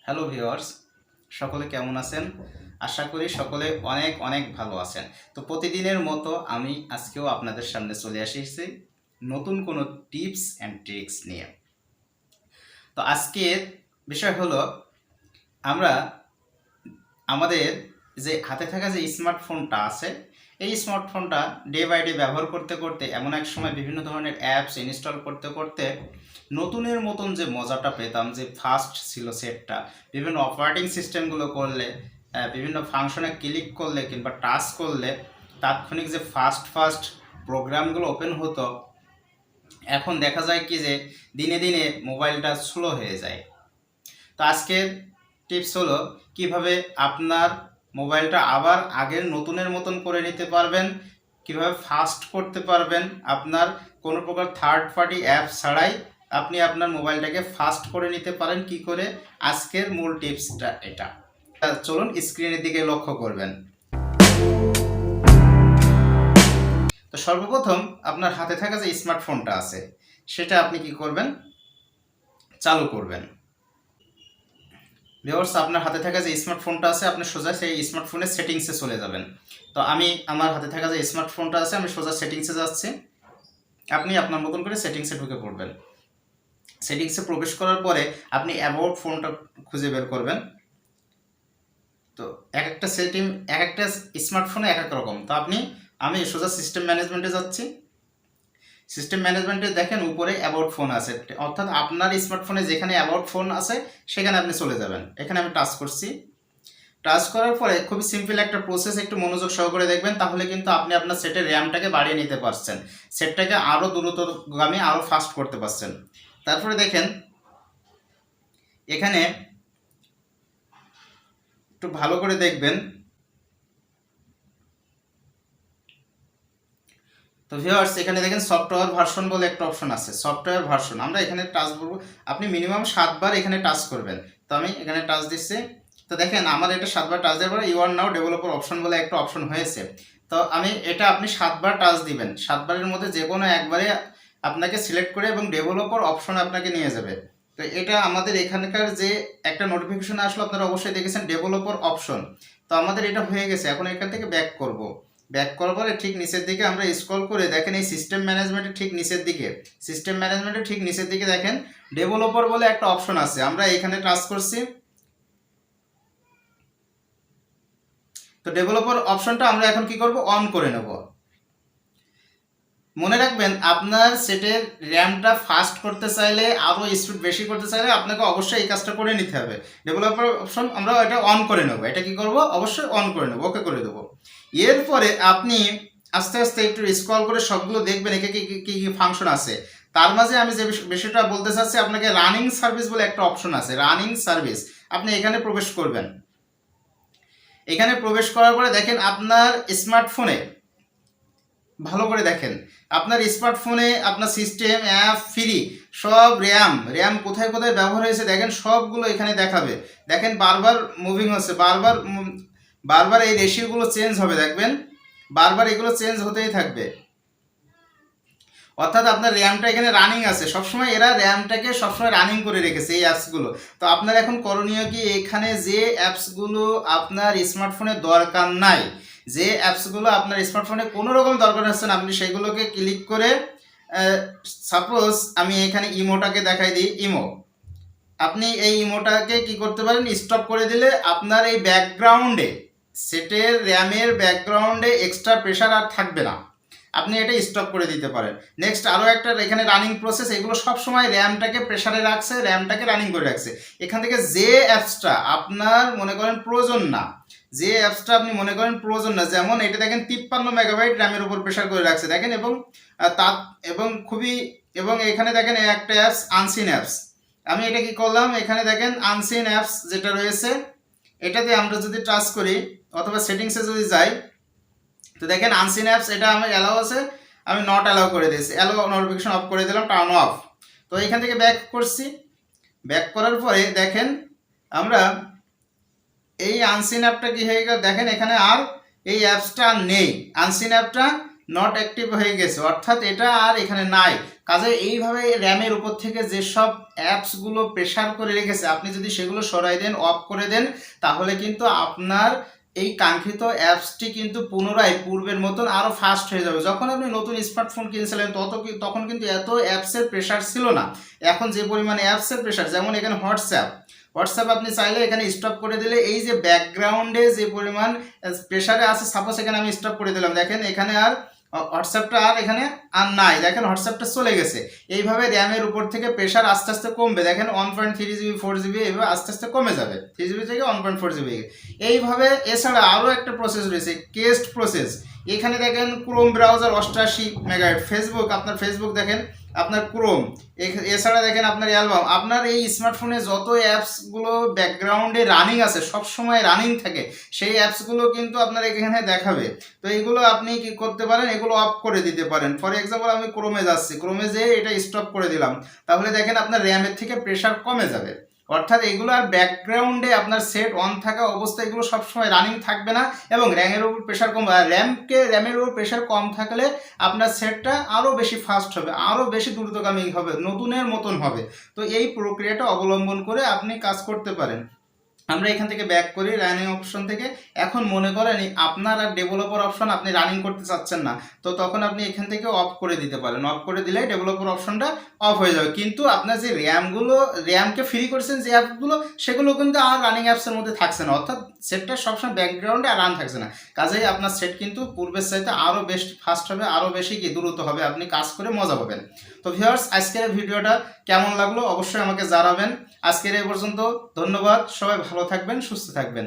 Hello viewers, সকলে কেমন আছেন? আশা করি সকলে অনেক অনেক ভালো আছেন। তো প্রতিদিনের মতো আমি আজকেও আপনাদের সামনে চলে এসেছি নতুন কোনো টিপস অ্যান্ড ট্রিক্স নিয়ে। তো আজকের বিষয় হলো আমরা আমাদের যে হাতে থাকা যে স্মার্টফোনটা আছে, এই স্মার্টফোনটা ডে বাই ডে ব্যবহার করতে করতে এমন এক সময় বিভিন্ন ধরনের অ্যাপস ইনস্টল করতে করতে নতুনের মতন যে মজাটা পেতাম, যে ফাস্ট ছিল সেটটা, বিভিন্ন অপারেটিং সিস্টেমগুলো করলে, বিভিন্ন ফাংশনে ক্লিক করলে কিংবা টাচ করলে তাৎক্ষণিক যে ফাস্ট ফাস্ট প্রোগ্রামগুলো ওপেন হতো, এখন দেখা যায় কি যে দিনে দিনে মোবাইলটা স্লো হয়ে যায়। তো আজকের টিপস হলো কিভাবে আপনার মোবাইলটা আবার আগের নতুনের মতন করে নিতে পারবেন, কিভাবে ফাস্ট করতে পারবেন, আপনার কোনো প্রকার থার্ড পার্টি অ্যাপ ছাড়াই আপনি আপনার মোবাইলটাকে ফাস্ট করে নিতে পারেন কি করে। আজকের মূল টিপসটা এটা। চলুন স্ক্রিনের দিকে লক্ষ্য করবেন। তো সর্বপ্রথম আপনার হাতে থাকা যে স্মার্টফোনটা আছে সেটা আপনি কি করবেন, চালু করবেন। ভিউয়ার্স, আপনার হাতে থাকা যে স্মার্টফোনটা আছে আপনি সোজা সেই স্মার্টফোনের সেটিংসে চলে যাবেন। তো আমি আমার হাতে থাকা যে স্মার্টফোনটা আছে আমি সোজা সেটিংসে যাচ্ছি। আপনি আপনার মতন করে সেটিংসে ঢুকে পড়বেন। সেটিংসে প্রবেশ করার পরে আপনি অ্যাবাউট ফোনটা খুঁজে বের করবেন। তো এক একটা সেটিং এক একটা স্মার্টফোনে এক এক রকম। তো আমি সোজা সিস্টেম ম্যানেজমেন্টে যাচ্ছি। সিস্টেম ম্যানেজমেন্টে দেখেন উপরে অ্যাবাউট ফোন আছে, অর্থাৎ আপনার স্মার্টফোনে যেখানে অ্যাবাউট ফোন আছে সেখানে আপনি চলে যাবেন। এখানে আমি টাচ করছি। টাচ করার পরে খুবই সিম্পল একটা প্রসেস, একটু মনোযোগ সহকারে দেখবেন, তাহলে কিন্তু আপনি আপনার সেটের র্যামটাকে বাড়িয়ে নিতে পারছেন, সেটটাকে আরও দ্রুতগামী আরও ফাস্ট করতে পারছেন। তারপরে দেখেন এখানে একটু ভালো করে দেখবেন। তো ভিউয়ার্স, এখানে দেখেন সফটওয়্যার ভার্সন বলে একটা অপশন আছে, সফটওয়্যার ভার্সন। আমরা এখানে টাচ করব, আপনি মিনিমাম 7বার এখানে টাচ করবেন। তো আমি এখানে টাচ দিচ্ছি। তো দেখেন আমার এটা 7বার টাচ দেওয়ার পরে you are now developer option বলে একটা অপশন হয়েছে। তো আপনি 7বার টাচ দিবেন, 7বারের মধ্যে যে কোনো একবারে আপনাকে সিলেক্ট করে এবং ডেভেলপার অপশন আপনাকে নিয়ে যাবে। তো এটা আমাদের এখানকার যে একটা নোটিফিকেশন আসলো, আপনারা অবশ্যই দেখেছেন ডেভেলপার অপশন। তো আমাদের এটা হয়ে গেছে। এখন এখান থেকে ব্যাক করব। ব্যাক করার পরে ঠিক নিচের দিকে আমরা স্ক্রল করে দেখেন এই সিস্টেম ম্যানেজমেন্টের ঠিক নিচের দিকে দেখেন ডেভেলপার বলে একটা অপশন আছে। আমরা এখানে টাচ করছি। তো ডেভেলপার অপশনটা আমরা এখন কি করব, অন করে নেব। মনে রাখবেন আপনার সেটের র্যামটা ফাস্ট করতে চাইলে, আরও স্পিড বেশি করতে চাইলে আপনাকে অবশ্যই এই কাজটা করে নিতে হবে। ডেভেলপার অপশন আমরা এটা অন করে নেব। এটা কি করব, অবশ্যই অন করে নেব, ওকে করে দেবো। এরপরে আপনি আস্তে আস্তে একটু স্ক্রল করে সবগুলো দেখবেন একে কি কি কি ফাংশন আছে। তার মাঝে আমি যে বিষয়টা বলতে চাচ্ছি, আপনাকে রানিং সার্ভিস বলে একটা অপশন আছে, রানিং সার্ভিস। আপনি এখানে প্রবেশ করবেন। এখানে প্রবেশ করার পরে দেখেন আপনার স্মার্টফোনে ভালো করে দেখেন আপনার স্মার্টফোনে আপনার সিস্টেম অ্যাপ ফ্রি সব র্যাম কোথায় কোথায় ব্যবহার হয়েছে দেখেন, সবগুলো এখানে দেখাবে। দেখেন বারবার মুভিং হচ্ছে, বারবার এই রেশিওগুলো চেঞ্জ হবে, দেখবেন বারবার এগুলো চেঞ্জ হতেই থাকবে। অর্থাৎ আপনার র্যামটা এখানে রানিং আছে সবসময়, এরা র্যামটাকে সবসময় রানিং করে রেখেছে এই অ্যাপসগুলো। তো আপনার এখন করণীয় কি, এখানে যে অ্যাপসগুলো আপনার স্মার্টফোনে দরকার নাই, যে অ্যাপসগুলো আপনার স্মার্টফোনে কোনো রকম দরকার হচ্ছে না, আপনি সেগুলোকে ক্লিক করে, সাপোজ আমি এখানে ইমোটাকে দেখাই দিই, আপনি এই ইমোটাকে কি করতে পারেন, স্টপ করে দিলে আপনার এই ব্যাকগ্রাউন্ডে সেটের র্যামের ব্যাকগ্রাউন্ডে এক্সট্রা প্রেশার আর থাকবে না, আপনি এটা স্টপ করে দিতে পারেন। নেক্সট আরও একটা এখানে রানিং প্রসেস, এগুলো সবসময় র্যামটাকে প্রেশারে রাখছে, র্যামটাকে রানিং করে রাখছে। এখান থেকে যে অ্যাপসটা আপনার মনে করেন প্রয়োজন না, যেমন এটা দেখেন 53 মেগাবাইট র্যামের উপর প্রেশার করে রাখছে দেখেন, এবং এখানে দেখেন একটা অ্যাপস আনসিন অ্যাপস। আমি এটা কি করলাম, এখানে দেখেন আনসিন অ্যাপস যেটা রয়েছে এটাতে আমরা যদি টাচ করি অথবা সেটিংসে যদি যাই, তো দেখেন আনসিন অ্যাপস এটা আমার অ্যালাউ আছে, আমি নট অ্যালাউ করে দিয়েছি, অ্যালাউ নোটিফিকেশন অফ করে দিলাম, টার্ন অফ। তো এখান থেকে ব্যাক করছি। ব্যাক করার পরে দেখেন আমরা এই আনসিন অ্যাপটা কি হয়ে গেল, দেখেন এখানে আর এই অ্যাপসটা নেই, আনসিন অ্যাপটা নট অ্যাক্টিভ হয়ে গেছে, অর্থাৎ এটা আর এখানে নাই। কাজে এইভাবে র্যামের উপর থেকে যেসব অ্যাপসগুলো প্রেসার করে রেখেছে আপনি যদি সেগুলো সরাই দেন, অফ করে দেন, তাহলে কিন্তু আপনার এই কাঙ্ক্ষিত অ্যাপসটি কিন্তু পুনরায় পূর্বের মতন আরও ফাস্ট হয়ে যাবে। যখন আপনি নতুন স্মার্টফোন কিনছিলেন তখন কিন্তু এত অ্যাপসের প্রেসার ছিল না। এখন যে পরিমাণে অ্যাপসের প্রেসার, যেমন এখানে হোয়াটসঅ্যাপ আপনি চাইলে এখানে স্টপ করে দিলে এই যে ব্যাকগ্রাউন্ডে যে পরিমাণ প্রেসারে আছে, সাপোজ এখানে আমি স্টপ করে দিলাম, দেখেন এখানে আর হোয়াটসঅ্যাপটা আর এখানে আর নাই, দেখেন হোয়াটসঅ্যাপটা চলে গেছে। এইভাবে র্যামের উপর থেকে প্রেসার আস্তে আস্তে কমবে, দেখেন 1.3 GB 4 GB এইভাবে আস্তে আস্তে কমে যাবে, 3 GB থেকে 1.4 GB। এইভাবে এছাড়া আরও একটা প্রসেস রয়েছে, কেস্ট প্রসেস। এখানে দেখেন ক্রোম ব্রাউজার 88 MHz, ফেসবুক, আপনার ফেসবুক দেখেন, আপনার ক্রোম, এছাড়া দেখেন আপনার অ্যালবাম। আপনার এই স্মার্টফোনে যত অ্যাপসগুলো ব্যাকগ্রাউন্ডে রানিং আছে, সব সময় রানিং থাকে, সেই অ্যাপসগুলো কিন্তু আপনার এখানে দেখাবে। তো এগুলো আপনি কি করতে পারেন, এগুলো অফ করে দিতে পারেন। ফর এক্সাম্পল আমি ক্রোমে যাচ্ছি, ক্রোমে যেয়ে এটা স্টপ করে দিলাম, তাহলে দেখেন আপনার র্যামের থেকে প্রেসার কমে যাবে। অর্থাৎ এগুলো আর ব্যাকগ্রাউন্ডে আপনার সেট অন থাকা অবস্থায় এগুলো সবসময় রানিং থাকবে না, এবং র্যামের উপর প্রেশার কম, র্যামের উপর প্রেশার কম থাকলে আপনার সেটটা আরও বেশি ফাস্ট হবে, আরও বেশি দ্রুতগামী হবে, নতুনের মতন হবে। তো এই প্রক্রিয়াটা অবলম্বন করে আপনি কাজ করতে পারেন। আমরা এখান থেকে ব্যাক করি রানিং অপশন থেকে। এখন মনে করেন আপনার আর ডেভেলপার অপশন আপনি রানিং করতে চাচ্ছেন না, তো তখন আপনি এখান থেকে অফ করে দিতে পারেন। অফ করে দিলে ডেভেলপার অপশনটা অফ হয়ে যাবে, কিন্তু আপনার যে র্যামকে ফ্রি করেছেন যে অ্যাপগুলো, সেগুলো কিন্তু আর রানিং অ্যাপসের মধ্যে থাকছে না, অর্থাৎ সেটটা সবসময় ব্যাকগ্রাউন্ডে আর রান থাকছে না। কাজেই আপনার সেট কিন্তু পূর্বের চাইতে আরও বেশি ফাস্ট হবে, আরও বেশি কি দ্রুত হবে, আপনি কাজ করে মজা পাবেন। তো ভিউয়ার্স, আজকের ভিডিওটা কেমন লাগলো অবশ্যই আমাকে জানাবেন। আজকের এই পর্যন্ত, ধন্যবাদ, সবাই ভালো থাকবেন, সুস্থ থাকবেন।